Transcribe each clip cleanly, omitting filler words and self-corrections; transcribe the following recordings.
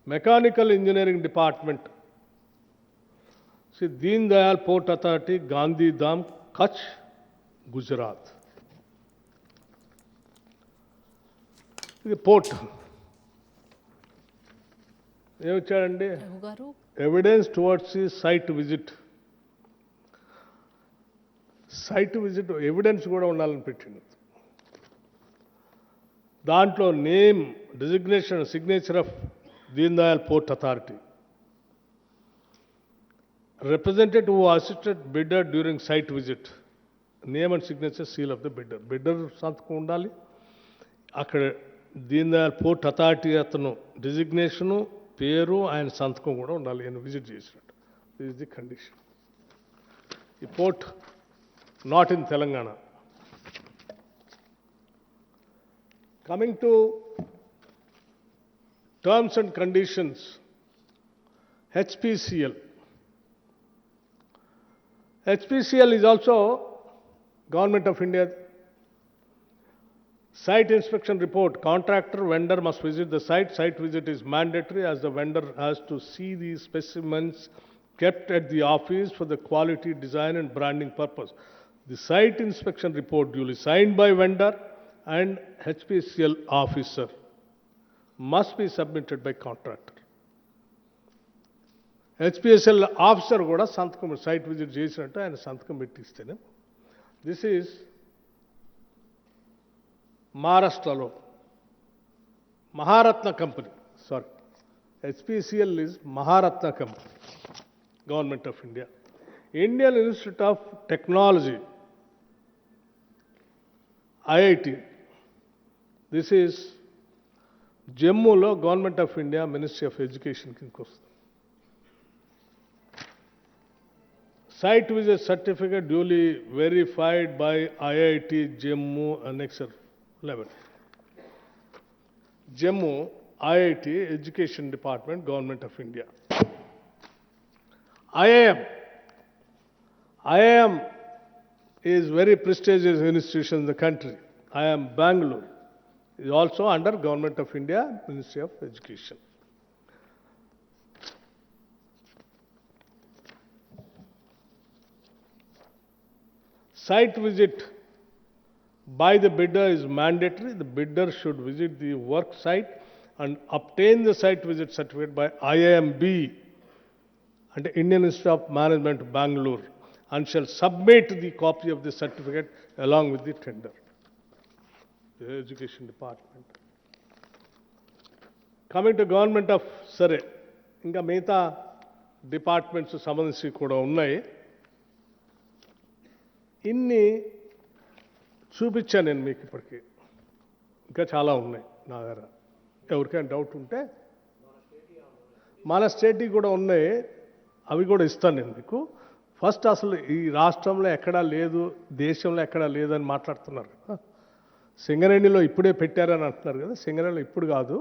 Mechanical Engineering Department. See, Deen Dayal Port Authority, Gandhi Dham, Kutch, Gujarat. ఇది port ఏమిచ్చాడండి? Evidence towards the site visit. Site visit evidence కూడా ఉండాలని పెట్టింది. దాంట్లో name, designation, signature of Deen Dayal port authority, representative who assisted bidder during site visit, name and signature, seal of the bidder. Bidder సంతకం ఉండాలి. అక్కడ Deen Dayal port authority అతను designation, పేరు, ఆయన సంతకం కూడా ఉండాలి ఆయన విజిట్ చేసినట్టు. This is the condition. ఈ port not in Telangana. Coming to terms and conditions, HPCL. HPCL is also Government of India. Site inspection report. Contractor, vendor must visit the site. Site visit is mandatory as the vendor has to see the specimens kept at the office for the quality, design and branding purpose. The site inspection report duly signed by vendor and HPCL officer must be submitted by contractor. HPCL officer కూడా సంతకం site visit చేసినట్టు ఆయన సంతకం పెట్టిస్తేనే. This is మహారాష్ట్రలో Maharatna company. Sorry, HPCL is Maharatna company, government of India. Indian institute of technology, IIT. This is జమ్మూలో government of India ministry of education కిందకి వస్తుంది. Site visit certificate duly verified by IIT Jammu Annexure 11. Jammu IIT Education Department, Government of India. IIM is very prestigious institution in the country. IIM Bangalore is also under Government of India, Ministry of Education. Site visit by the bidder is mandatory. The bidder should visit the work site and obtain the site visit certificate by IIMB and Indian Institute of Management, Bangalore, and shall submit the copy of the certificate along with the tender. The Education Department. Coming to Government of Surrey, ఇంకా మిగతా departments సంబంధించి కూడా ఉన్నాయి. ఇన్ని చూపించాను నేను మీకు ఇప్పటికీ. ఇంకా చాలా ఉన్నాయి నా దగ్గర. ఎవరికైనా డౌట్ ఉంటే మన స్టేట్కి కూడా ఉన్నాయి, అవి కూడా ఇస్తాను నేను మీకు. ఫస్ట్ అసలు ఈ రాష్ట్రంలో ఎక్కడా లేదు, దేశంలో ఎక్కడా లేదని మాట్లాడుతున్నారు కదా. సింగరేణిలో ఇప్పుడే పెట్టారని అంటున్నారు కదా. సింగరేణిలో ఇప్పుడు కాదు,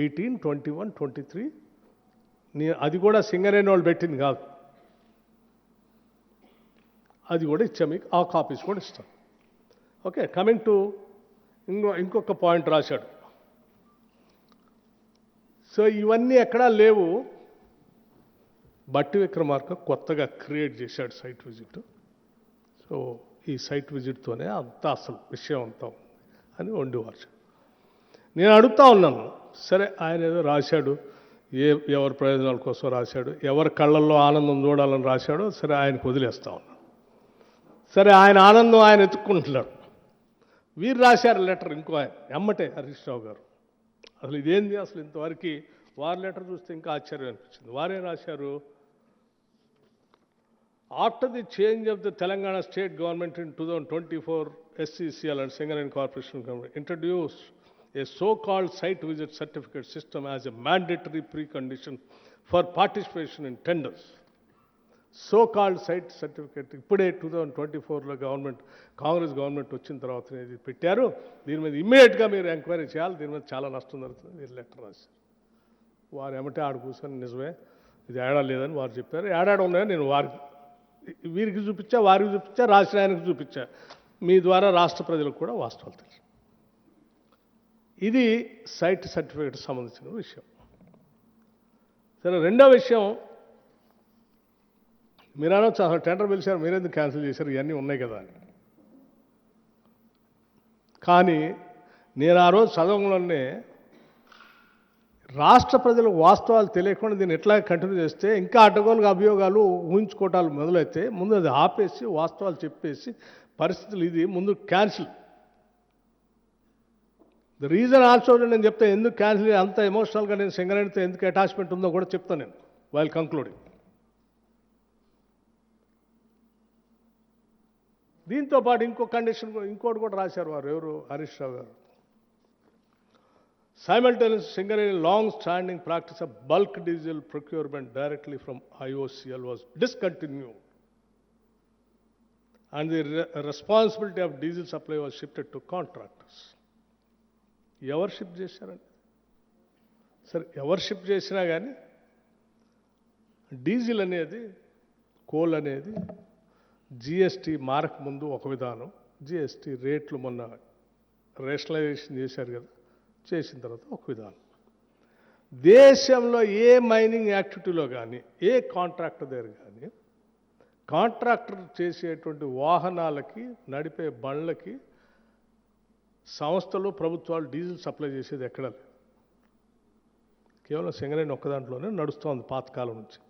18, 21, 23. అది కూడా సింగరేణి వాళ్ళు పెట్టింది కాదు. అది కూడా ఇచ్చాం మీకు, ఆ కాపీస్ కూడా ఇస్తాం. ఓకే, కమింగ్ టు ఇంకొక పాయింట్ రాశాడు. సో ఇవన్నీ ఎక్కడా లేవు. బట్టి విక్రమార్క కొత్తగా క్రియేట్ చేశాడు సైట్ విజిట్. సో ఈ సైట్ విజిట్తోనే అంతా అసలు విషయం అంతా అని వండివారు. నేను అడుగుతా ఉన్నాను, సరే ఆయన ఏదో రాశాడు, ఎవరి ప్రయోజనాల కోసం రాశాడు, ఎవరి కళ్ళల్లో ఆనందం చూడాలని రాశాడో, సరే ఆయనకు వదిలేస్తా ఉన్నాను. సరే ఆయన ఆనందం ఆయన ఎత్తుక్కుంటున్నాడు. వీరు రాశారు లెటర్, ఇంకో ఆయన ఎమ్మటే హరీష్ రావు గారు. అసలు ఇదేంది, అసలు ఇంతవరకు వారి లెటర్ చూస్తే ఇంకా ఆశ్చర్యం అనిపించింది. వారేం రాశారు? After the change of the Telangana state government in 2024, SCCL and Singareni Corporation introduced a so-called site visit certificate system as a mandatory precondition for participation in tenders. So called site certificate ఇప్పుడే 2024లో Congress government వచ్చిన తర్వాత ఇది పెట్టారు. దీని మీద ఇమ్మీడియట్గా మీరు ఎంక్వైరీ చేయాలి, దీని మీద చాలా నష్టం జరుగుతుంది. మీరు లెటర్ రాశారు. వారు ఏమంటే ఆడ కూర్చొని నిజమే ఇది ఏడా లేదని వారు చెప్పారు. ఏడాడ ఉన్నాయని నేను వీరికి చూపించా, వారికి చూపించా, రాసిన ఆయనకు చూపించా. మీ ద్వారా రాష్ట్ర ప్రజలకు కూడా వాస్తవాలు తెలుసు. ఇది సైట్ సర్టిఫికేట్ సంబంధించిన విషయం. సరే, రెండో విషయం, మీరు అనొచ్చు అసలు టెండర్ పిలిచారు మీరెందుకు క్యాన్సిల్ చేశారు, ఇవన్నీ ఉన్నాయి కదా అని. కానీ నేను ఆ రోజు చదవంలోనే రాష్ట్ర ప్రజలకు వాస్తవాలు తెలియకుండా దీన్ని ఎట్లా కంటిన్యూ చేస్తే ఇంకా అడ్డగోలుగా అభియోగాలు ఊహించుకోవటాలు మొదలైతే ముందు అది ఆపేసి వాస్తవాలు చెప్పేసి పరిస్థితులు ఇది ముందు క్యాన్సిల్. ద రీజన్ ఆల్సో నేను చెప్తా ఎందుకు క్యాన్సిల్, అంత ఎమోషనల్గా నేను సింగరేణితో ఎందుకు అటాచ్మెంట్ ఉందో కూడా చెప్తాను నేను వైల్ కంక్లూడింగ్. దీంతో పాటు ఇంకో కండిషన్ ఇంకోటి కూడా రాశారు వారు, ఎవరు, హరీష్ రావు గారు. Simultaneous Singareni long-standing practice of bulk diesel procurement directly from IOCL was discontinued, and the responsibility of diesel supply was shifted to contractors. ఎవరు షిఫ్ట్ చేశారండి? సరే, ఎవరు షిఫ్ట్ చేసినా కానీ డీజిల్ అనేది, కోల్ అనేది జిఎస్టీ మారక ముందు ఒక విధానం, జిఎస్టీ రేట్లు మొన్న రేషనలైజేషన్ చేశారు కదా, చేసిన తర్వాత ఒక విధానం. దేశంలో ఏ మైనింగ్ యాక్టివిటీలో కానీ ఏ కాంట్రాక్టర్ దగ్గర కానీ కాంట్రాక్టర్ చేసేటువంటి వాహనాలకి, నడిపే బండ్లకి సంస్థలు, ప్రభుత్వాలు డీజిల్ సప్లై చేసేది ఎక్కడ లేదు. కేవలం సింగరేణి ఒక్క దాంట్లోనే నడుస్తోంది పాతకాలం నుంచి.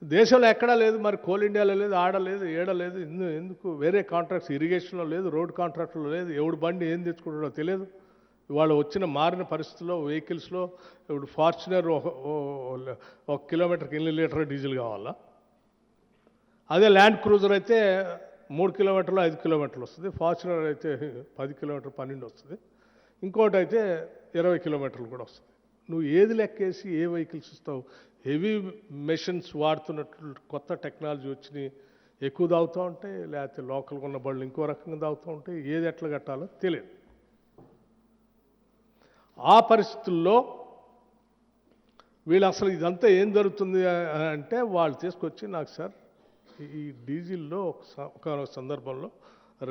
దేశంలో ఎక్కడా లేదు, మరి కోల్ ఇండియాలో లేదు, ఆడలేదు, ఏడలేదు. ఎందుకు వేరే కాంట్రాక్ట్స్ ఇరిగేషన్లో లేదు, రోడ్ కాంట్రాక్ట్లో లేదు, ఎవడు బండి ఏం తెచ్చుకుంటాడో తెలియదు. ఇవాళ వచ్చిన మారిన పరిస్థితుల్లో వెహికల్స్లో ఇప్పుడు ఫార్చునర్ ఒక కిలోమీటర్కి 8 లీటర్ డీజిల్ కావాలా, అదే ల్యాండ్ క్రూజర్ అయితే 3 కిలోమీటర్లు 5 కిలోమీటర్లు వస్తుంది, ఫార్చునర్ అయితే 10 కిలోమీటర్ 12 వస్తుంది, ఇంకోటి అయితే 20 కిలోమీటర్లు కూడా వస్తుంది. నువ్వు ఏది లెక్కేసి ఏ వెహికల్స్ ఇస్తావు? హెవీ మెషిన్స్ వాడుతున్నట్లు కొత్త టెక్నాలజీ వచ్చినాయి, ఎక్కువ తాగుతూ ఉంటాయి, లేకపోతే లోకల్గా ఉన్న బళ్ళు ఇంకో రకంగా తాగుతూ ఉంటాయి, ఏది ఎట్లా కట్టాలో తెలియదు. ఆ పరిస్థితుల్లో వీళ్ళు అసలు ఇదంతా ఏం జరుగుతుంది అంటే వాళ్ళు తీసుకొచ్చి నాకు సార్ ఈ డీజిల్లో ఒక సందర్భంలో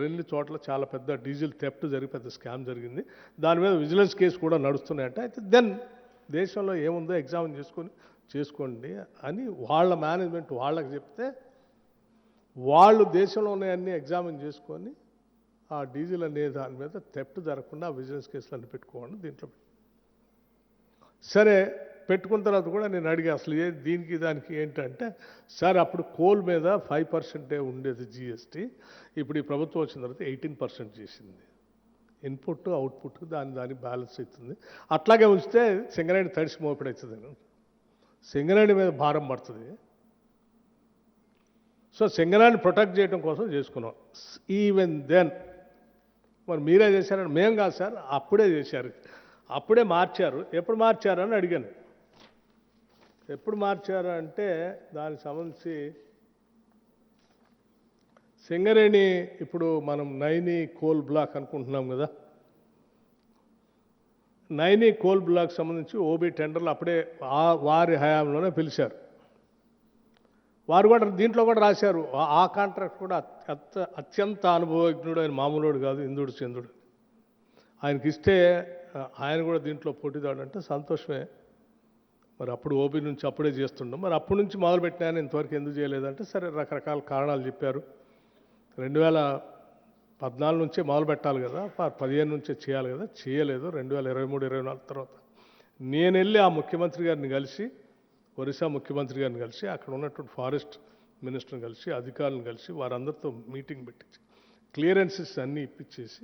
2 చోట్ల చాలా పెద్ద డీజిల్ థెఫ్ట్ జరిగి పెద్ద స్కామ్ జరిగింది, దాని మీద విజిలెన్స్ కేసు కూడా నడుస్తున్నాయంటే, అయితే దెన్ దేశంలో ఏముందో ఎగ్జామిన్ చేసుకోండి అని వాళ్ళ మేనేజ్మెంట్ వాళ్ళకి చెప్తే వాళ్ళు దేశంలో ఉన్నాయన్నీ ఎగ్జామిన్ చేసుకొని ఆ డీజిల్ అనే దాని మీద థెఫ్ట్ జరగకుండా విజిలెన్స్ కేసులు అన్ని పెట్టుకోండి దీంట్లో. సరే, పెట్టుకున్న తర్వాత కూడా నేను అడిగా అసలు దీనికి దానికి ఏంటంటే, సార్ అప్పుడు కోల్ మీద 5% ఉండేది జిఎస్టీ, ఇప్పుడు ఈ ప్రభుత్వం వచ్చిన తర్వాత 18% చేసింది. ఇన్పుట్ అవుట్పుట్ దాని బ్యాలెన్స్ అవుతుంది, అట్లాగే ఉంచితే సింగరేణి తడిసి మోపిడవుతుంది, సింగరేణి మీద భారం పడుతుంది. సో సింగరేణి ప్రొటెక్ట్ చేయడం కోసం చేసుకున్నాం. ఈవెన్ దెన్ మరి మీరే చేశారని, మేం కాదు సార్, అప్పుడే చేశారు, అప్పుడే మార్చారు. ఎప్పుడు మార్చారు అని అడిగాను. ఎప్పుడు మార్చారు అంటే దానికి సంబంధించి సింగరేణి ఇప్పుడు మనం నైని కోల్ బ్లాక్ అనుకుంటున్నాం కదా, నైని కోల్ బ్లాక్ సంబంధించి ఓబీ టెండర్లు అప్పుడే వారి హయాంలోనే పిలిచారు. వారు కూడా దీంట్లో కూడా రాశారు, ఆ కాంట్రాక్ట్ కూడా అత్యంత అనుభవజ్ఞుడు, ఆయన మామూలుడు కాదు, ఇంద్రుడు చంద్రుడు, ఆయనకి ఇస్తే ఆయన కూడా దీంట్లో పోటీదాడంటే సంతోషమే. మరి అప్పుడు ఓబీ నుంచి అప్పుడే చేస్తుండం, మరి అప్పటి నుంచి మొదలుపెట్టినా ఇంతవరకు ఎందుకు చేయలేదంటే, సరే రకరకాల కారణాలు చెప్పారు. 2014 నుంచే మొదలు పెట్టాలి కదా, 15 నుంచే చేయాలి కదా, చేయలేదు. 2023-24 తర్వాత నేను వెళ్ళి ఆ ముఖ్యమంత్రి గారిని కలిసి, ఒరిస్సా ముఖ్యమంత్రి గారిని కలిసి, అక్కడ ఉన్నటువంటి ఫారెస్ట్ మినిస్టర్ని కలిసి, అధికారులను కలిసి, వారందరితో మీటింగ్ పెట్టించి క్లియరెన్సెస్ అన్నీ ఇప్పించేసి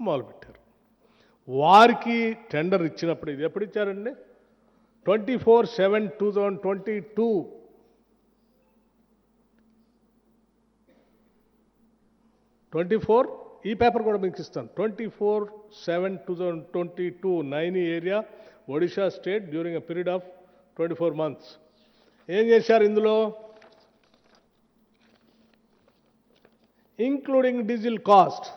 మొదలుపెట్టారు. వారికి టెండర్ ఇచ్చినప్పుడు, ఇది ఎప్పుడు ఇచ్చారండి? 24/7/2022. ఈ పేపర్ కూడా మీకు ఇస్తాను. 24/7/2022 Naini area, Odisha state, during a period of 24 months. ఏం చేశారు ఇందులో? Including diesel cost